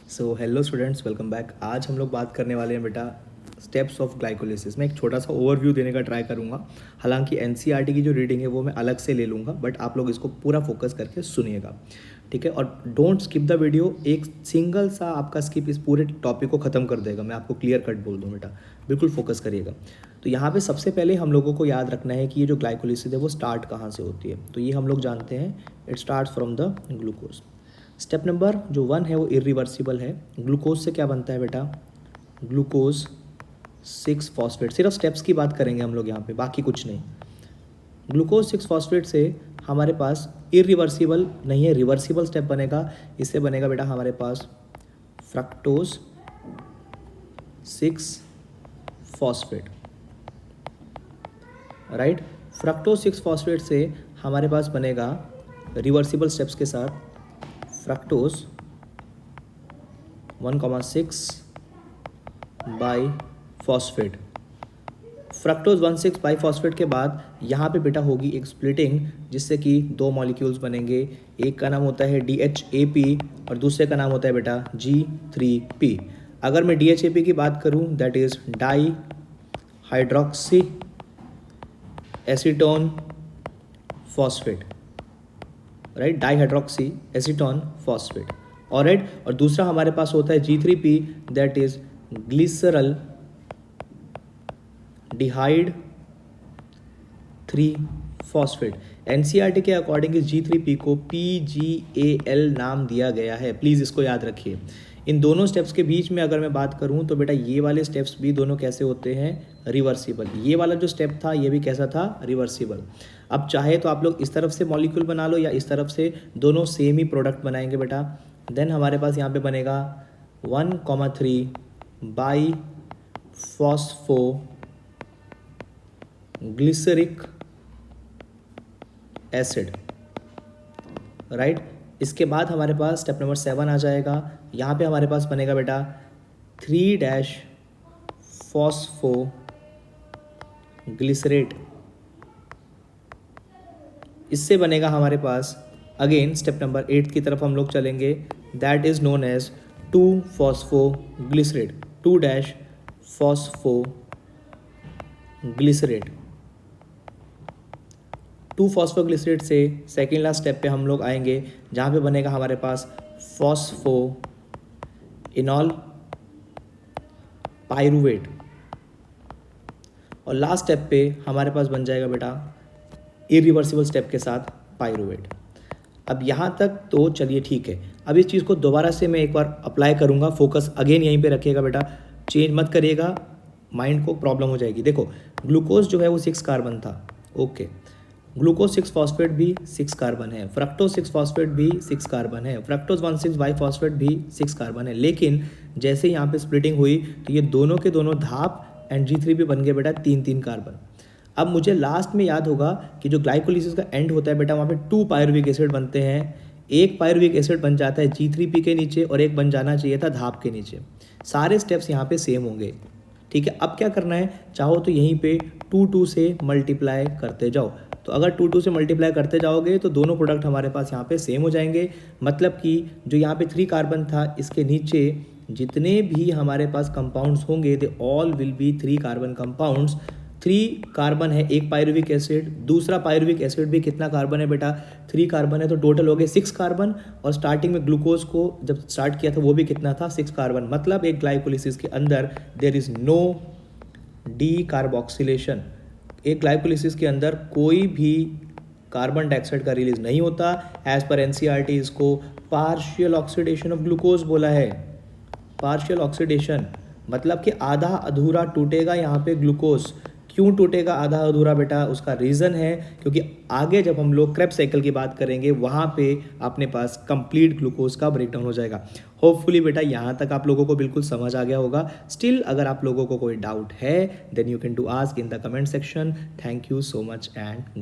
So hello students, welcome back. आज हम लोग बात करने वाले हैं बेटा स्टेप्स ऑफ ग्लाइकोलिसिस। मैं एक छोटा सा ओवरव्यू देने का ट्राई करूंगा। हालांकि एनसीईआरटी की जो रीडिंग है वो मैं अलग से ले लूँगा, बट आप लोग इसको पूरा फोकस करके सुनिएगा, ठीक है। और डोंट स्किप द वीडियो। एक सिंगल सा आपका स्किप इस पूरे टॉपिक को ख़त्म कर देगा। मैं आपको क्लियर कट बोल दूँ बेटा, बिल्कुल फोकस करिएगा। तो यहाँ पे सबसे पहले हम लोगों को याद रखना है कि ये जो ग्लाइकोलिसिस है वो स्टार्ट कहाँ से होती है। तो ये हम लोग जानते हैं, it start from the glucose. Step number जो 1 है वो इरिवर्सिबल है। ग्लूकोज से क्या बनता है बेटा? Glucose 6 phosphate. सिर्फ स्टेप्स की बात करेंगे हम लोग यहाँ पे, बाकी कुछ नहीं। ग्लूकोज 6 फॉस्फेट से हमारे पास इरिवर्सिबल नहीं है, रिवर्सिबल स्टेप बनेगा। इससे बनेगा बेटा हमारे पास fructose 6 phosphate, right. Fructose 6 phosphate से हमारे पास बनेगा रिवर्सिबल स्टेप्स के साथ fructose 1,6 bi phosphate. Fructose 1,6 bi phosphate के बाद यहाँ पे बेटा होगी एक स्प्लिटिंग, जिससे कि दो मॉलिक्यूल्स बनेंगे। एक का नाम होता है DHAP और दूसरे का नाम होता है बेटा G3P। अगर मैं DHAP की बात करूँ, that is di hydroxy acetone phosphate, right, dihydroxy acetone phosphate. Alright, और दूसरा हमारे पास होता है G3P, that is glyceraldehyde 3 phosphate. NCERT के अकॉर्डिंग इस G3P को PGAL नाम दिया गया है, प्लीज़ इसको याद रखिए। इन दोनों स्टेप्स के बीच में अगर मैं बात करूं तो बेटा ये वाले स्टेप्स भी दोनों कैसे होते हैं? रिवर्सिबल। ये वाला जो स्टेप था ये भी कैसा था? रिवर्सिबल। अब चाहे तो आप लोग इस तरफ से मॉलिक्यूल बना लो या इस तरफ से, दोनों सेम ही प्रोडक्ट बनाएंगे बेटा। देन हमारे पास यहाँ पे बनेगा 1,3 by phospho glyceric acid, right. इसके बाद हमारे पास स्टेप नंबर 7 आ जाएगा। यहाँ पे हमारे पास बनेगा बेटा 3 फॉस्फो ग्लिसरेट। इससे बनेगा हमारे पास अगेन स्टेप नंबर 8 की तरफ हम लोग चलेंगे, that is known as 2 phosphoglycerate. 2 phosphoglycerate. 2 phosphoglycerate से सेकेंड लास्ट स्टेप पे हम लोग आएंगे, जहाँ पे बनेगा हमारे पास फॉस्फो इनॉल पाइरुवेट। और लास्ट स्टेप पे हमारे पास बन जाएगा बेटा इरिवर्सिबल स्टेप के साथ पाइरुवेट। अब यहाँ तक तो चलिए ठीक है। अब इस चीज़ को दोबारा से मैं एक बार अप्लाई करूँगा। फोकस अगेन यहीं पे रखिएगा बेटा, चेंज मत करिएगा, माइंड को प्रॉब्लम हो जाएगी। देखो, ग्लूकोज जो है वो 6 कार्बन था, ओके। ग्लूकोज 6 फॉस्फेट भी 6 कार्बन है, फ्रक्टोज 6 फॉस्फेट भी 6 कार्बन है, फ्रक्टोज 1,6 बाई फॉस्फेट भी 6 कार्बन है। लेकिन जैसे यहाँ पे स्प्लिटिंग हुई तो ये दोनों के दोनों धाप एंड G3 बन गए बेटा 3-3 कार्बन। अब मुझे लास्ट में याद होगा कि जो ग्लाइकोलिसिस का एंड होता है बेटा, वहाँ पे 2 पायरुविक एसिड बनते हैं। एक पायरुविक एसिड बन जाता है G3P के नीचे और एक बन जाना चाहिए था धाप के नीचे। सारे स्टेप्स यहाँ पे सेम होंगे, ठीक है। अब क्या करना है, चाहो तो यहीं पे 2 से मल्टीप्लाई करते जाओ। तो अगर 2 से मल्टीप्लाई करते जाओगे तो दोनों प्रोडक्ट हमारे पास यहाँ पे सेम हो जाएंगे। मतलब कि जो यहाँ पे 3 कार्बन था, इसके नीचे जितने भी हमारे पास कंपाउंड्स होंगे, they all will be 3 carbon compounds. 3 carbon है एक पायरुविक एसिड, दूसरा पायरुविक एसिड भी कितना कार्बन है बेटा? 3 कार्बन है, तो टोटल हो गए 6 कार्बन। और स्टार्टिंग में ग्लूकोज को जब स्टार्ट किया था वो भी कितना था? 6 कार्बन। मतलब एक ग्लाइकोलिसिस के अंदर there is no decarboxylation. एक ग्लाइकोलिसिस के अंदर कोई भी कार्बन डाइऑक्साइड का रिलीज नहीं होता। एज पर एनसीईआरटी इसको पार्शियल ऑक्सीडेशन ऑफ ग्लूकोज बोला है। पार्शियल ऑक्सीडेशन मतलब कि आधा अधूरा टूटेगा यहाँ पे ग्लूकोज। क्यों टूटेगा आधा अधूरा बेटा? उसका रीज़न है क्योंकि आगे जब हम लोग क्रेब्स साइकिल की बात करेंगे वहाँ पे अपने पास कंप्लीट ग्लूकोज का ब्रेकडाउन हो जाएगा। होपफुली बेटा यहाँ तक आप लोगों को बिल्कुल समझ आ गया होगा। स्टिल अगर आप लोगों को कोई डाउट है then you can to ask in the comment section. Thank you so much and